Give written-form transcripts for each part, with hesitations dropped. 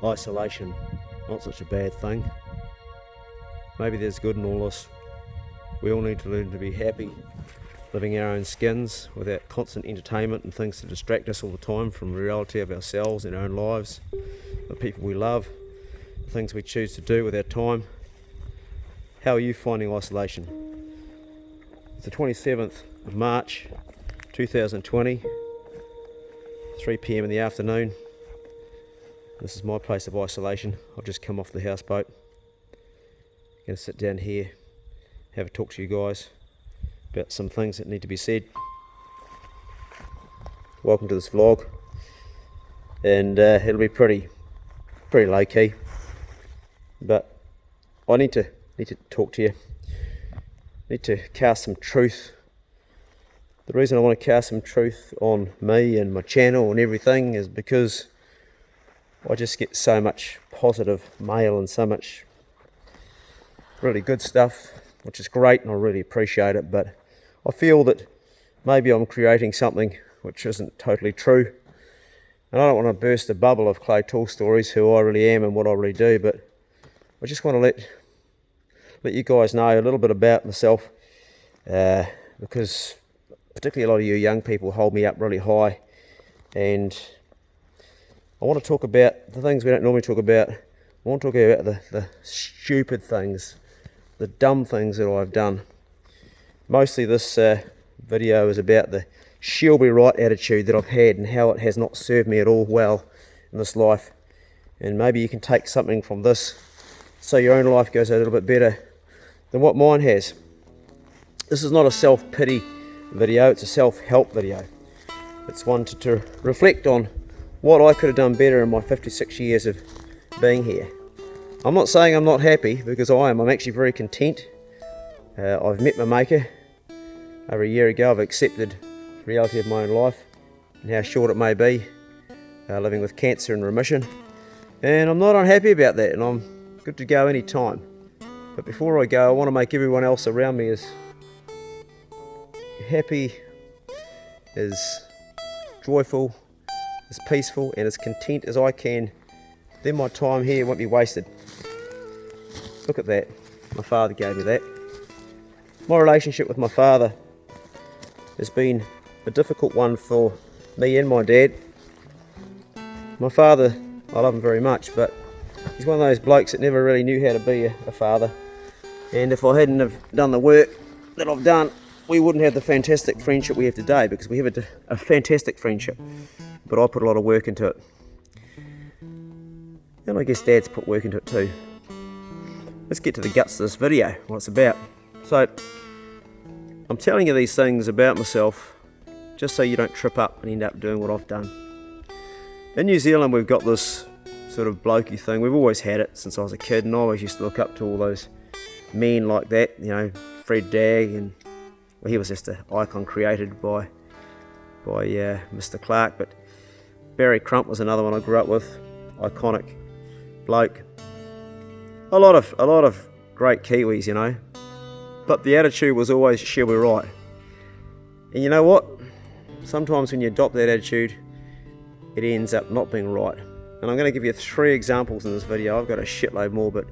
isolation, not such a bad thing. Maybe there's good in all this. We all need to learn to be happy, living our own skins without constant entertainment and things to distract us all the time from the reality of ourselves and our own lives, the people we love, the things we choose to do with our time. How are you finding isolation? It's the 27th of March 2020, 3 p.m. in the afternoon. This is my place of isolation. I've just come off the houseboat. Going to sit down here, have a talk to you guys about some things that need to be said. Welcome to this vlog, and it'll be pretty low key, but I need to talk to you. Need to cast some truth. The reason I want to cast some truth on me and my channel and everything is because I just get so much positive mail and so much really good stuff, which is great, and I really appreciate it, but I feel that maybe I'm creating something which isn't totally true, and I don't want to burst the bubble of Clay Tall Stories, who I really am and what I really do, but I just want to let you guys know a little bit about myself, because particularly a lot of you young people hold me up really high, and I want to talk about the things we don't normally talk about. I want to talk about the stupid things, the dumb things that I've done. Mostly this video is about the she'll be right attitude that I've had and how it has not served me at all well in this life. And maybe you can take something from this so your own life goes a little bit better than what mine has. This is not a self-pity video, it's a self-help video. It's one to reflect on what I could have done better in my 56 years of being here. I'm not saying I'm not happy, because I am. I'm actually very content. I've met my maker over a year ago. I've accepted the reality of my own life and how short it may be, living with cancer in remission. And I'm not unhappy about that, and I'm good to go any time. But before I go, I want to make everyone else around me as happy, as joyful, as peaceful and as content as I can. Then my time here won't be wasted. Look at that. My father gave me that. My relationship with my father has been a difficult one for me and my dad. My father, I love him very much, but he's one of those blokes that never really knew how to be a father. And if I hadn't have done the work that I've done, we wouldn't have the fantastic friendship we have today, because we have a fantastic friendship. But I put a lot of work into it. And I guess Dad's put work into it too. Let's get to the guts of this video, what it's about. So, I'm telling you these things about myself just so you don't trip up and end up doing what I've done. In New Zealand, we've got this sort of blokey thing. We've always had it since I was a kid, and I always used to look up to all those men like that, you know, Fred Dagg, and well, he was just an icon created by Mr. Clark, but Barry Crump was another one I grew up with, iconic bloke. A lot of great Kiwis, you know, but the attitude was always she'll be right. And you know what? Sometimes when you adopt that attitude, it ends up not being right. And I'm going to give you 3 examples in this video. I've got a shitload more, but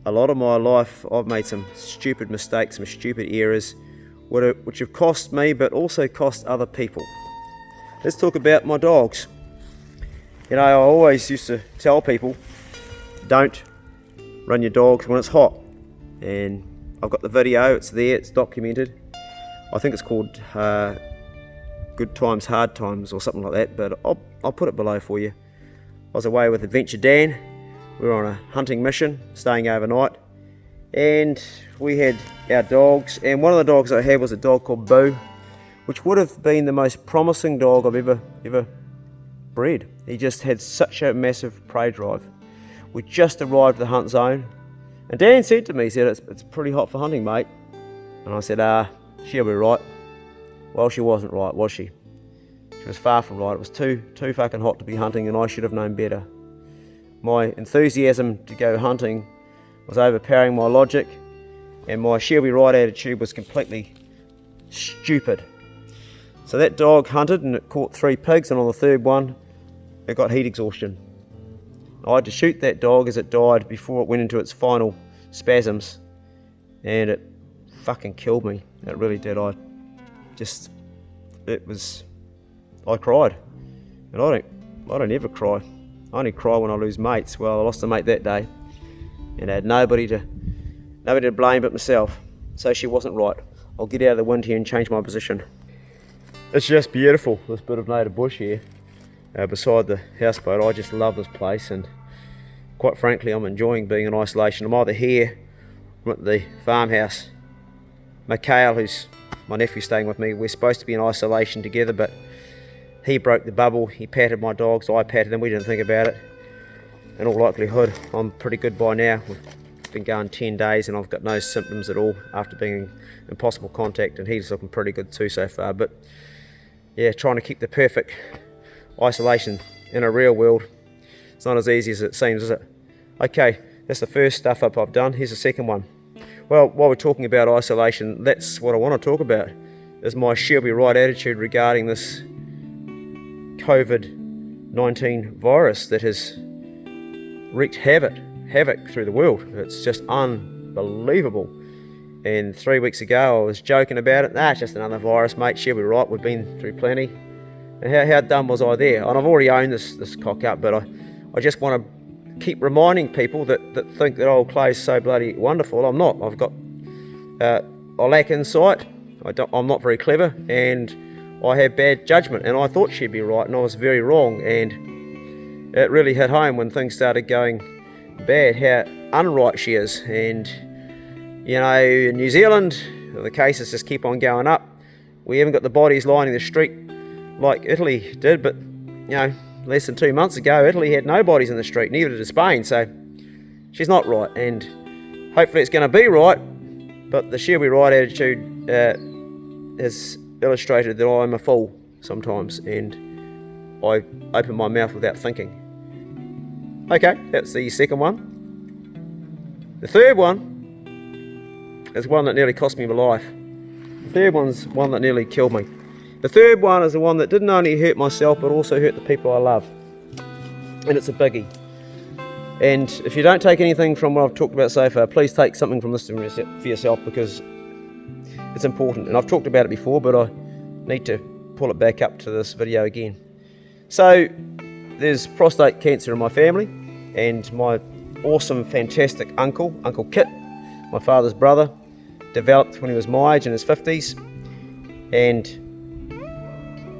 a lot of my life I've made some stupid mistakes, some stupid errors, which have cost me but also cost other people. Let's talk about my dogs. You know, I always used to tell people, don't run your dogs when it's hot. And I've got the video, it's there, it's documented. I think it's called Good Times, Hard Times or something like that, but I'll put it below for you. I was away with Adventure Dan. We were on a hunting mission, staying overnight, and we had our dogs, and one of the dogs I had was a dog called Boo, which would have been the most promising dog I've ever bred. He just had such a massive prey drive. We just arrived at the hunt zone, and Dan said to me, he said, it's pretty hot for hunting, mate. And I said, she'll be right. Well, she wasn't right, was she? She was far from right. It was too fucking hot to be hunting, and I should have known better. My enthusiasm to go hunting was overpowering my logic, and my she'll be right attitude was completely stupid. So that dog hunted, and it caught 3 pigs, and on the 3rd one, it got heat exhaustion. I had to shoot that dog as it died before it went into its final spasms, and it fucking killed me. It really did. I cried, and I don't ever cry. I only cry when I lose mates. Well, I lost a mate that day, and I had nobody to blame but myself. So she wasn't right. I'll get out of the wind here and change my position. It's just beautiful, this bit of native bush here beside the houseboat. I just love this place, and quite frankly, I'm enjoying being in isolation. I'm either here or at the farmhouse. Mikhail, who's my nephew staying with me, we're supposed to be in isolation together, but he broke the bubble. He patted my dogs, I patted him, we didn't think about it. In all likelihood, I'm pretty good by now. We've been going 10 days and I've got no symptoms at all after being in possible contact, and he's looking pretty good too so far. But yeah, trying to keep the perfect isolation in a real world, it's not as easy as it seems, is it? Okay, that's the first stuff up I've done. Here's the second one. Well, while we're talking about isolation, that's what I want to talk about, is my she'll be right attitude regarding this COVID-19 virus that has wreaked havoc through the world. It's just unbelievable. And 3 weeks ago I was joking about it. It's just another virus, mate, she'll be right, we've been through plenty. And how dumb was I there? And I've already owned this cock up, but I just want to keep reminding people that think that old Clay's so bloody wonderful. I'm not. I've got I lack insight, I'm not very clever, and I have bad judgment, and I thought she'd be right and I was very wrong. And it really hit home when things started going bad, how unright she is. And you know, in New Zealand, the cases just keep on going up. We haven't got the bodies lining the street like Italy did, but you know, less than 2 months ago, Italy had no bodies in the street, neither did Spain. So she's not right, and hopefully it's going to be right. But the she'll be right attitude has illustrated that I'm a fool sometimes, and I open my mouth without thinking. Okay, that's the second one. The third one is one that nearly cost me my life. The third one's one that nearly killed me. The third one is the one that didn't only hurt myself but also hurt the people I love. And it's a biggie. And if you don't take anything from what I've talked about so far, please take something from this for yourself, because it's important. And I've talked about it before, but I need to pull it back up to this video again. So there's prostate cancer in my family, and my awesome, fantastic uncle, Uncle Kit, my father's brother, developed when he was my age in his 50s. And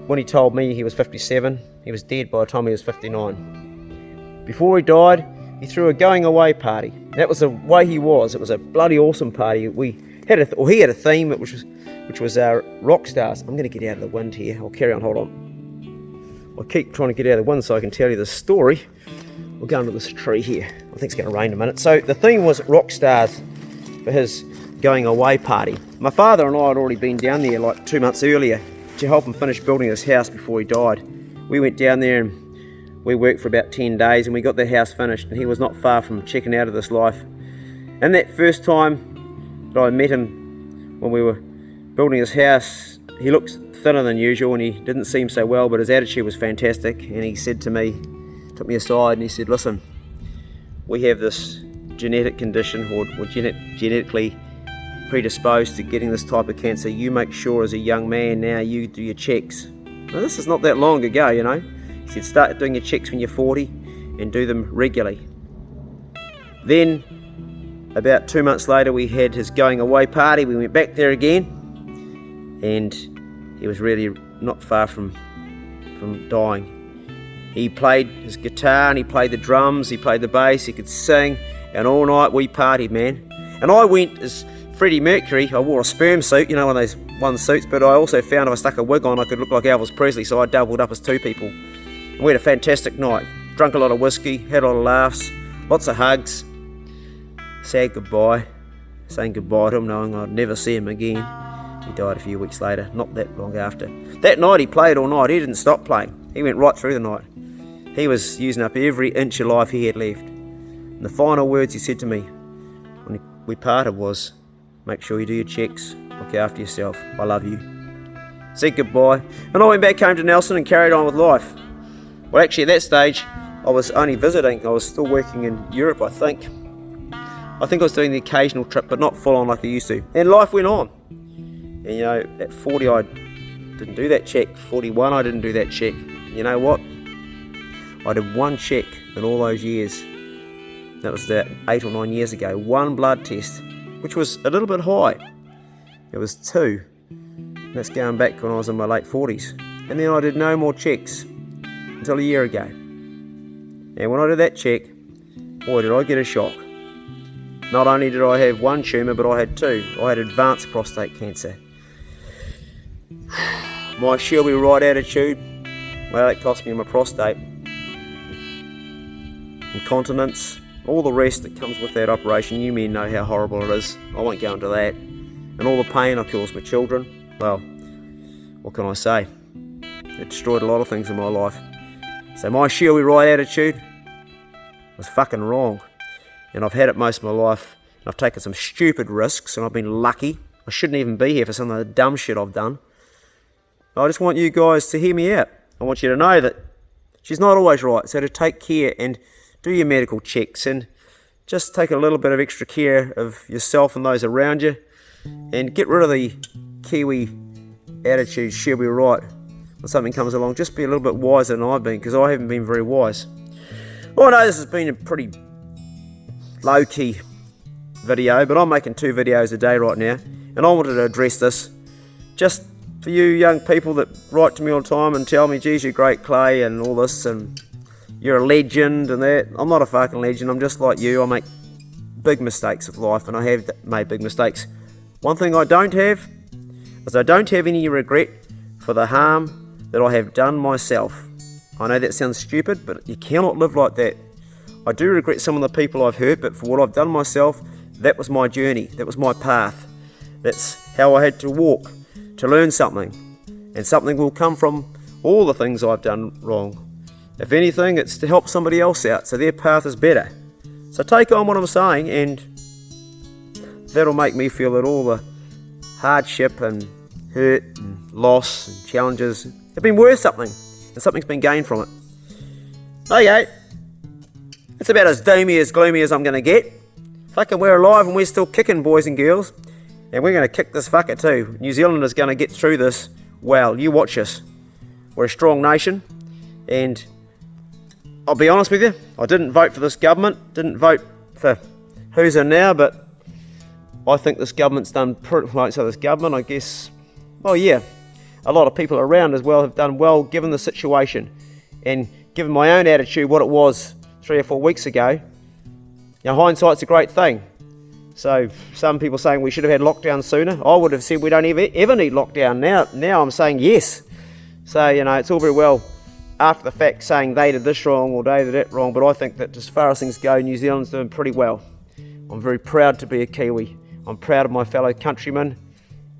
when he told me he was 57, he was dead by the time he was 59. Before he died, he threw a going away party. That was the way he was. It was a bloody awesome party. He had a theme which was our rock stars. I'm going to get out of the wind here. I'll carry on. Hold on. I keep trying to get out of the wind so I can tell you this story. We'll go under this tree here. I think it's going to rain in a minute. So the theme was rock stars for his going away party. My father and I had already been down there like 2 months earlier to help him finish building his house before he died. We went down there and we worked for about 10 days and we got the house finished, and he was not far from checking out of this life. And that first time that I met him when we were building his house, he looked thinner than usual and he didn't seem so well, but his attitude was fantastic. And he said to me, took me aside and he said, listen, we have this genetic condition, or we're genetically predisposed to getting this type of cancer. You make sure as a young man now you do your checks. Now this is not that long ago, you know. He said start doing your checks when you're 40 and do them regularly. Then about 2 months later we had his going away party. We went back there again and he was really not far from dying. He played his guitar and he played the drums, he played the bass, he could sing, and all night we partied, man. And I went as Freddie Mercury. I wore a sperm suit, you know, one of those one suits, but I also found if I stuck a wig on I could look like Elvis Presley, so I doubled up as two people. And we had a fantastic night. Drunk a lot of whiskey, had a lot of laughs, lots of hugs. Said goodbye, saying goodbye to him, knowing I'd never see him again. He died a few weeks later, not that long after. That night he played all night, he didn't stop playing. He went right through the night. He was using up every inch of life he had left. And the final words he said to me when we parted was, make sure you do your checks, look after yourself, I love you. Said goodbye, and I went back home to Nelson and carried on with life. Well, actually at that stage, I was only visiting. I was still working in Europe, I think. I think I was doing the occasional trip, but not full on like I used to. And life went on. And you know, at 40 I didn't do that check. 41 I didn't do that check. You know what? I did one check in all those years. That was about 8 or 9 years ago. One blood test, which was a little bit high. It was 2. That's going back when I was in my late 40s. And then I did no more checks until a year ago. And when I did that check, boy did I get a shock. Not only did I have one tumour, but I had 2. I had advanced prostate cancer. My she'll be right attitude, well, it cost me my prostate. Incontinence, all the rest that comes with that operation. You men know how horrible it is. I won't go into that. And all the pain I caused my children. Well, what can I say? It destroyed a lot of things in my life. So my she'll be right attitude was fucking wrong. And I've had it most of my life. And I've taken some stupid risks and I've been lucky. I shouldn't even be here for some of the dumb shit I've done. I just want you guys to hear me out. I want you to know that she's not always right. So to take care and do your medical checks and just take a little bit of extra care of yourself and those around you. And get rid of the Kiwi attitude, she'll be right. When something comes along, just be a little bit wiser than I've been, because I haven't been very wise. Well, I know this has been a pretty low-key video, but I'm making 2 videos a day right now, and I wanted to address this just for you young people that write to me all the time and tell me, geez, you're great, Clay, and all this, and you're a legend and that. I'm not a fucking legend. I'm just like you. I make big mistakes of life, and I have made big mistakes. One thing I don't have is I don't have any regret for the harm that I have done myself. I know that sounds stupid, but you cannot live like that. I do regret some of the people I've hurt, but for what I've done myself, that was my journey, that was my path. That's how I had to walk to learn something. And something will come from all the things I've done wrong. If anything, it's to help somebody else out, so their path is better. So take on what I'm saying, and that'll make me feel that all the hardship and hurt and loss and challenges have been worth something, and something's been gained from it. Okay, it's about as doomy as gloomy as I'm going to get. Fucking we're alive and we're still kicking, boys and girls, and we're going to kick this fucker too. New Zealand is going to get through this well. You watch us. We're a strong nation, and I'll be honest with you, I didn't vote for this government, didn't vote for who's in now, but I think this government's done pretty well. So this government, I guess, well, yeah, a lot of people around as well have done well given the situation, and given my own attitude what it was 3 or 4 weeks ago. Now, hindsight's a great thing. So some people saying we should have had lockdown sooner. I would have said we don't ever need lockdown now. Now I'm saying yes. So, you know, it's all very well after the fact saying they did this wrong or they did that wrong, but I think that as far as things go, New Zealand's doing pretty well. I'm very proud to be a Kiwi. I'm proud of my fellow countrymen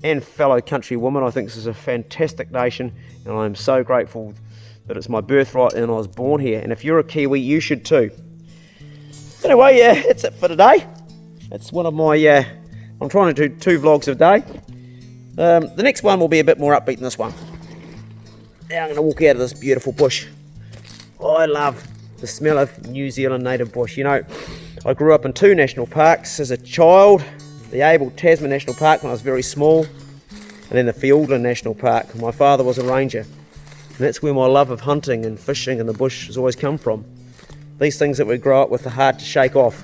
and fellow countrywomen. I think this is a fantastic nation, and I'm so grateful that it's my birthright and I was born here. And if you're a Kiwi, you should too. Anyway, yeah, that's it for today. It's one of my, I'm trying to do 2 vlogs a day. The next one will be a bit more upbeat than this one. Now I'm going to walk out of this beautiful bush. I love the smell of New Zealand native bush. You know, I grew up in 2 national parks as a child. The Abel Tasman National Park when I was very small, and then the Fiordland National Park. My father was a ranger, and that's where my love of hunting and fishing in the bush has always come from. These things that we grow up with are hard to shake off.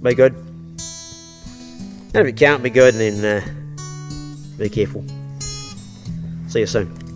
Be good. And if you can't be good, then be careful. See you soon.